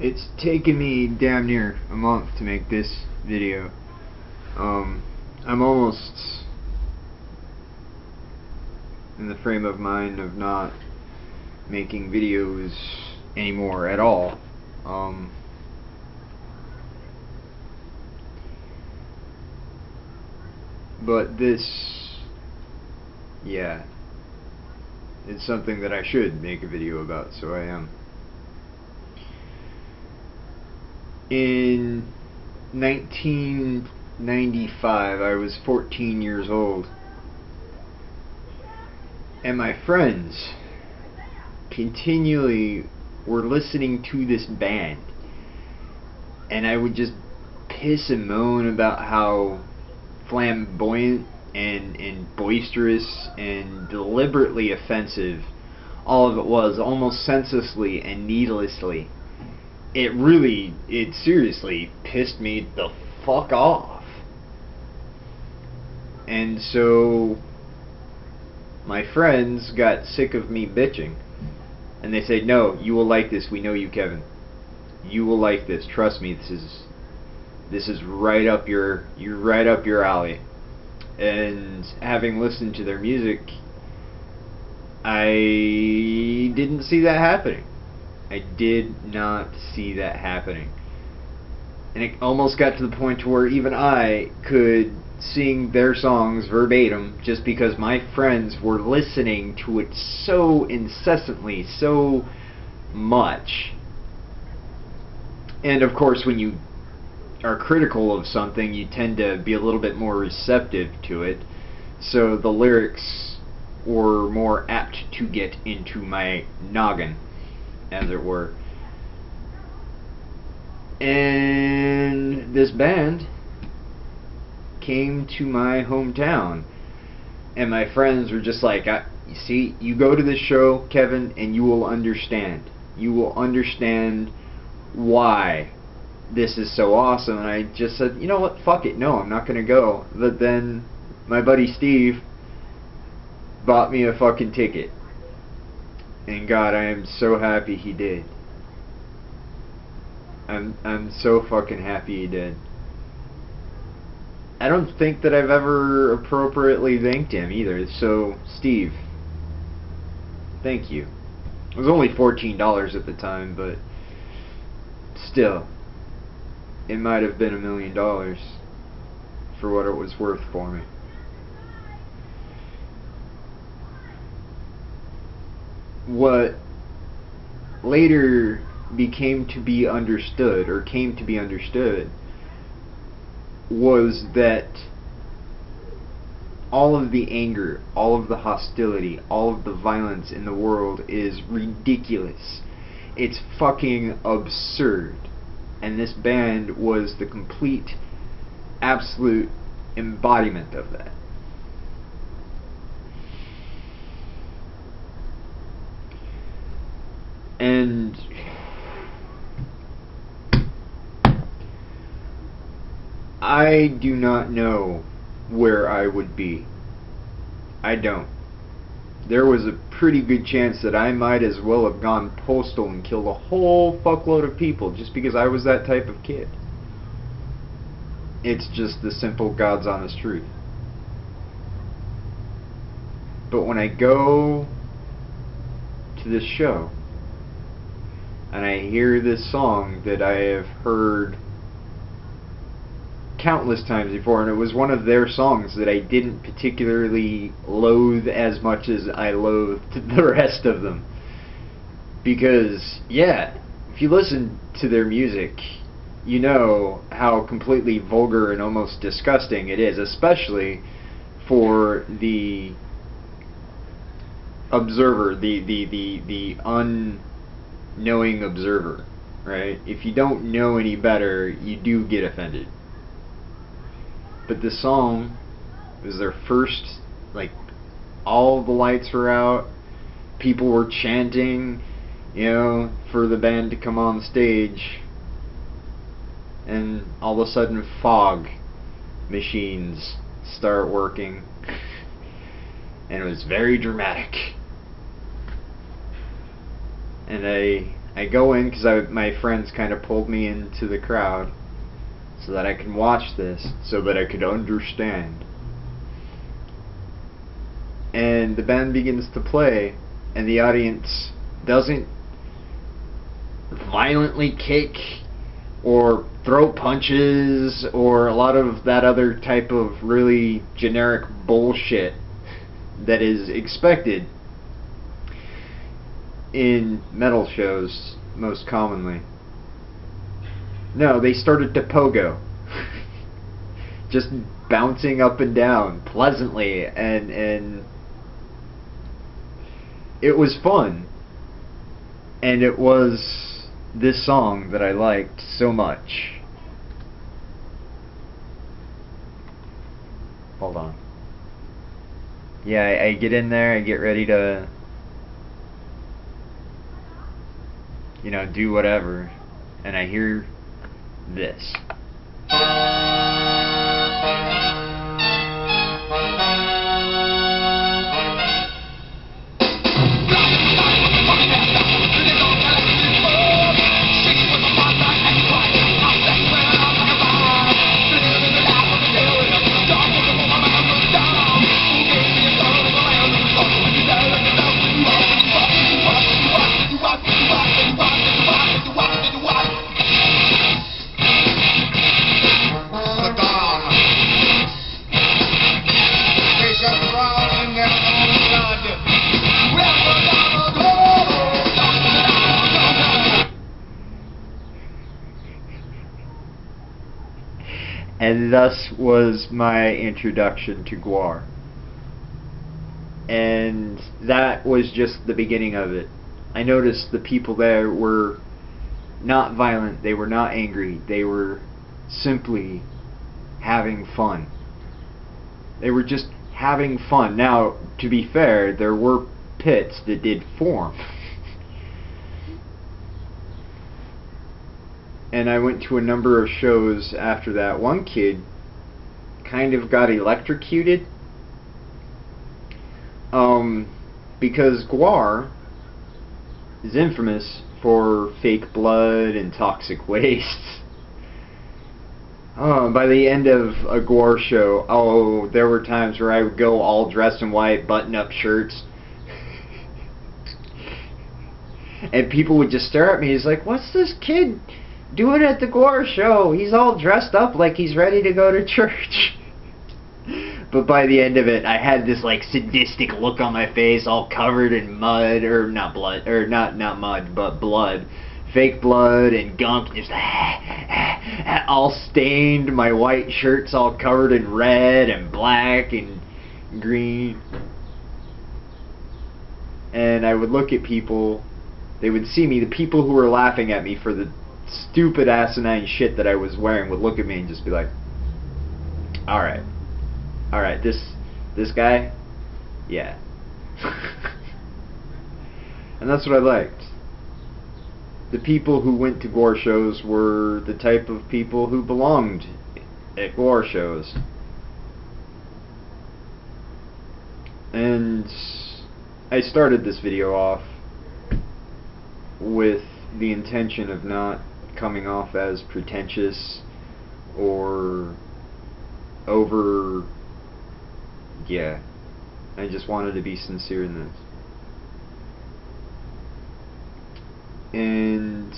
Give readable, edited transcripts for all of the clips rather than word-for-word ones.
It's taken me damn near a month to make this video. I'm almost in the frame of mind of not making videos anymore at all. But this, yeah, it's something that I should make a video about, so I am. In 1995, I was 14 years old, and my friends continually were listening to this band, and I would just piss and moan about how flamboyant and boisterous and deliberately offensive all of it was, almost senselessly and needlessly. It seriously pissed me the fuck off. And so my friends got sick of me bitching, and they said, "No, you will like this. We know you, Kevin. You will like this. Trust me. This is right up your alley." And having listened to their music, I didn't see that happening. I did not see that happening. And it almost got to the point to where even I could sing their songs verbatim just because my friends were listening to it so incessantly, so much. And of course, when you are critical of something, you tend to be a little bit more receptive to it, so the lyrics were more apt to get into my noggin, as it were. And this band came to my hometown, and my friends were just like, "You see, you go to this show, Kevin, and you will understand. You will understand why this is so awesome." And I just said, "You know what, fuck it, no, I'm not gonna go." But then my buddy Steve bought me a fucking ticket, and God, I am so happy he did. I'm so fucking happy he did. I don't think that I've ever appropriately thanked him either, so Steve, thank you. It was only $14 at the time, but still, it might have been $1 million for what it was worth for me. What later came to be understood was that all of the anger, all of the hostility, all of the violence in the world is ridiculous. It's fucking absurd. And this band was the complete, absolute embodiment of that. And I do not know where I would be. I don't. There was a pretty good chance that I might as well have gone postal and killed a whole fuckload of people just because I was that type of kid. It's just the simple God's honest truth. But when I go to this show and I hear this song that I have heard countless times before, and it was one of their songs that I didn't particularly loathe as much as I loathed the rest of them. Because, yeah, if you listen to their music, you know how completely vulgar and almost disgusting it is, especially for the observer, the unknowing observer, right? If you don't know any better, you do get offended. But this song was their first, like, all the lights were out, people were chanting, you know, for the band to come on stage, and all of a sudden fog machines start working, and it was very dramatic. And I go in because my friends kind of pulled me into the crowd so that I can watch this, so that I could understand. And the band begins to play, and the audience doesn't violently kick or throw punches or a lot of that other type of really generic bullshit that is expected in metal shows most commonly. No, they started to pogo. Just bouncing up and down pleasantly, and it was fun. And it was this song that I liked so much. Hold on. Yeah, I get in there, I get ready to, you know, do whatever, and I hear this. And thus was my introduction to Gwar. And that was just the beginning of it. I noticed the people there were not violent, they were not angry, they were simply having fun. They were just having fun. Now, to be fair, there were pits that did form. And I went to a number of shows after that. One kid kind of got electrocuted because Gwar is infamous for fake blood and toxic waste. By the end of a Gwar show, there were times where I would go all dressed in white, button-up shirts, and people would just stare at me. He's like, "What's this kid doing at the Gwar show? He's all dressed up like he's ready to go to church." But by the end of it, I had this like sadistic look on my face, all covered in mud, or not blood, or not mud, but blood, fake blood and gunk, just all stained. My white shirt's all covered in red and black and green. And I would look at people, they would see me, the people who were laughing at me for the stupid asinine shit that I was wearing would look at me and just be like, alright, this guy, yeah. And that's what I liked. The people who went to Gwar shows were the type of people who belonged at Gwar shows. And I started this video off with the intention of not coming off as pretentious or over. Yeah, I just wanted to be sincere in this. And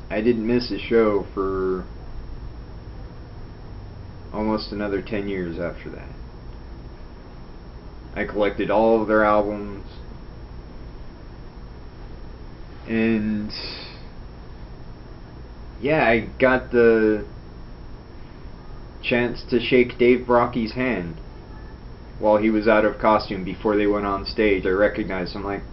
I didn't miss a show for almost another 10 years after that. I collected all of their albums, and yeah, I got the chance to shake Dave Brockie's hand while he was out of costume before they went on stage. I recognized him, like,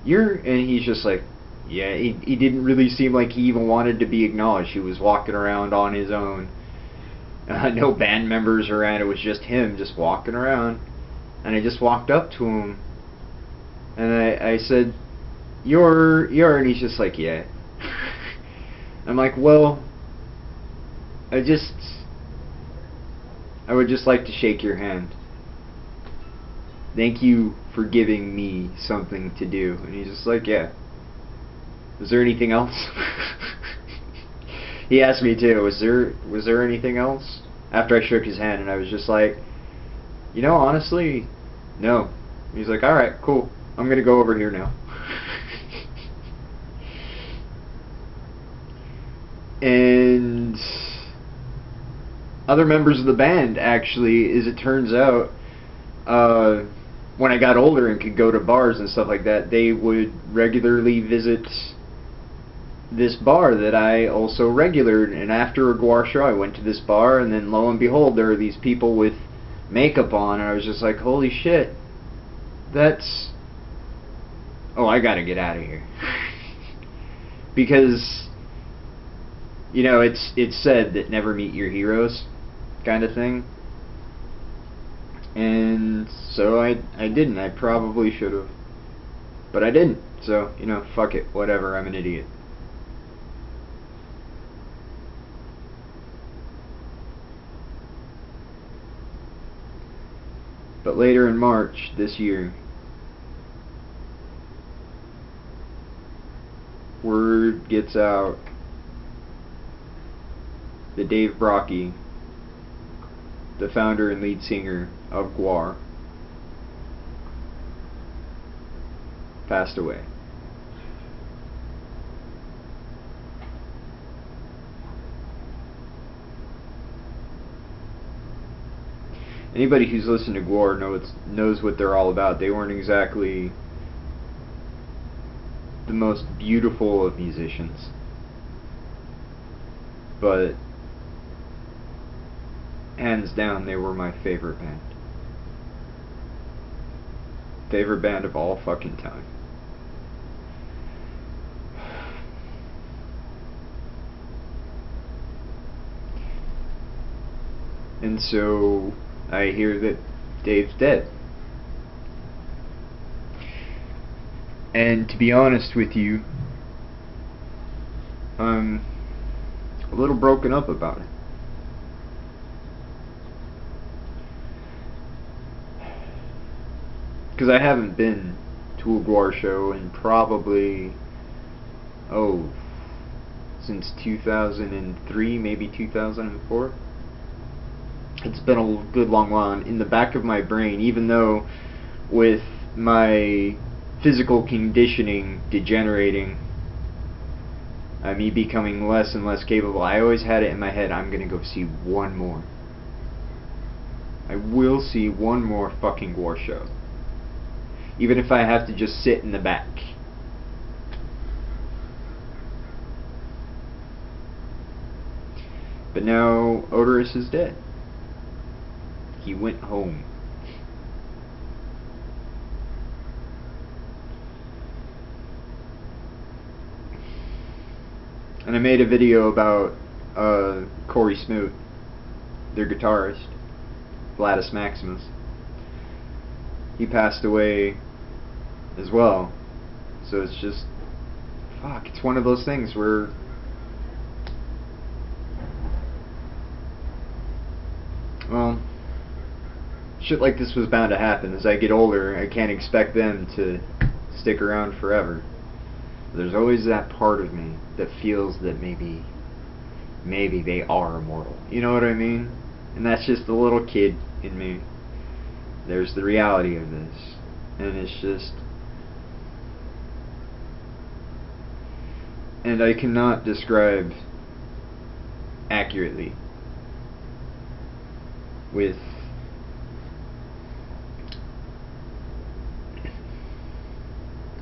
and he's just like, yeah, he didn't really seem like he even wanted to be acknowledged. He was walking around on his own. No band members around, it was just him just walking around. And I just walked up to him, and I said, you're, and he's just like, yeah. I'm like, well, I would just like to shake your hand. thank you for giving me something to do. And he's just like, yeah. Was there anything else? He asked me too, was there anything else? After I shook his hand, and I was just like, you know, honestly, no. He's like, alright, cool. I'm gonna go over here now. And other members of the band, actually, as it turns out, when I got older and could go to bars and stuff like that, they would regularly visit this bar that I also regulared. And after a Guar show, I went to this bar, and then lo and behold, there were these people with makeup on, and I was just like, holy shit, that's... oh, I gotta get out of here. Because, you know, it's said that never meet your heroes, kind of thing. And so I didn't. I probably should have. But I didn't. So, you know, fuck it. Whatever, I'm an idiot. But later in March this year, word gets out that Dave Brockie, the founder and lead singer of Guar, passed away. Anybody who's listened to Guar knows what they're all about. They weren't exactly the most beautiful of musicians, but hands down, they were my favorite band. Favorite band of all fucking time. And so I hear that Dave's dead. And to be honest with you, I'm a little broken up about it. Because I haven't been to a Guar show in probably, since 2003, maybe 2004. It's been a good long while. And in the back of my brain, even though with my physical conditioning degenerating, me becoming less and less capable, I always had it in my head, I'm gonna go see one more. I will see one more fucking Guar show. Even if I have to just sit in the back. But now Oderus is dead. He went home. And I made a video about Corey Smoot, their guitarist, Gladys Maximus. He passed away as well. So it's just, fuck, it's one of those things where well, shit like this was bound to happen. As I get older, I can't expect them to stick around forever. There's always that part of me that feels that maybe they are immortal. You know what I mean? And that's just the little kid in me. There's the reality of this. And it's just... and I cannot describe accurately with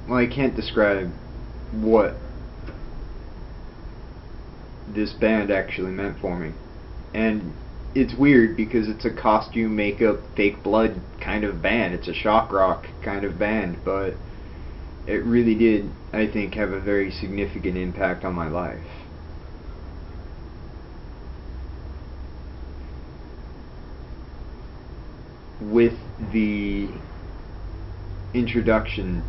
well, I can't describe what this band actually meant for me. And it's weird because it's a costume, makeup, fake blood kind of band. It's a shock rock kind of band, but it really did, I think, have a very significant impact on my life. With the introduction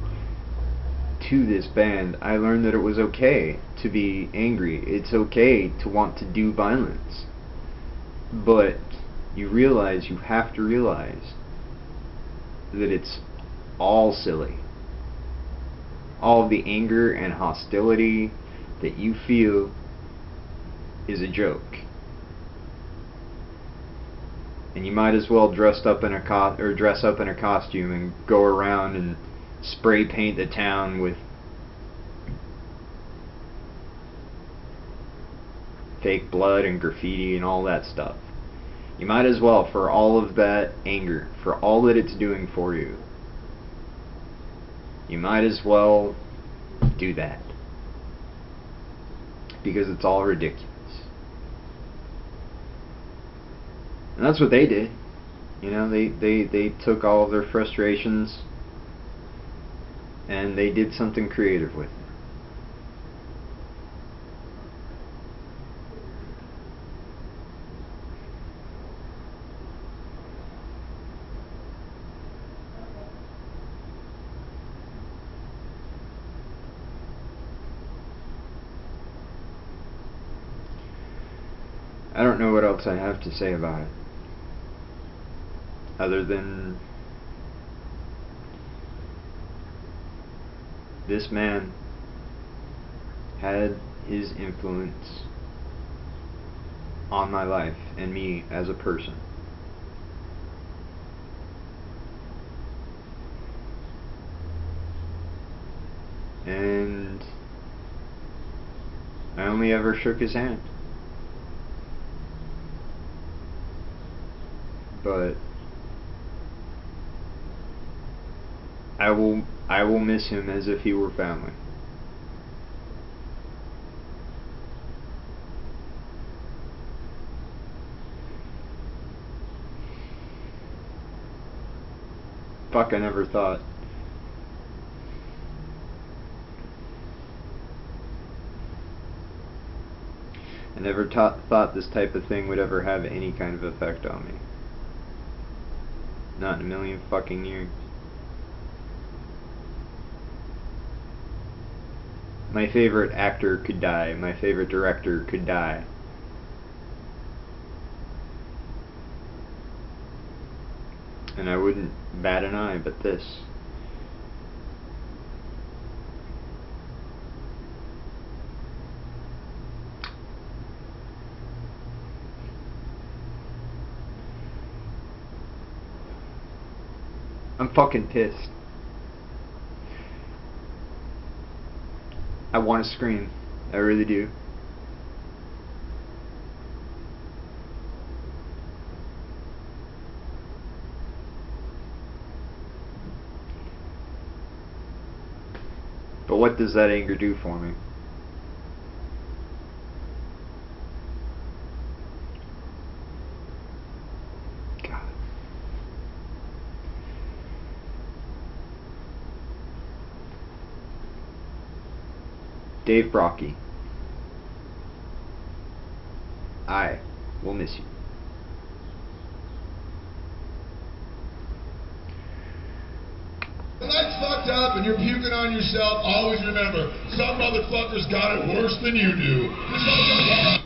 to this band, I learned that it was okay to be angry. It's okay to want to do violence. But you have to realize that it's all silly. All of the anger and hostility that you feel is a joke. And you might as well dress up in a costume and go around and spray paint the town with fake blood and graffiti and all that stuff. You might as well, for all of that anger, for all that it's doing for you, you might as well do that. Because it's all ridiculous. And that's what they did. You know, they took all of their frustrations and they did something creative with it. I don't know what else I have to say about it, other than this man had his influence on my life and me as a person. And I only ever shook his hand. But I will miss him as if he were family. Fuck, I never thought. I never thought this type of thing would ever have any kind of effect on me. Not in a million fucking years. My favorite actor could die. My favorite director could die. And I wouldn't bat an eye, but this. I'm fucking pissed. I want to scream. I really do. But what does that anger do for me? Dave Brockie, I will miss you. When life's fucked up and you're puking on yourself, always remember, some motherfuckers got it worse than you do.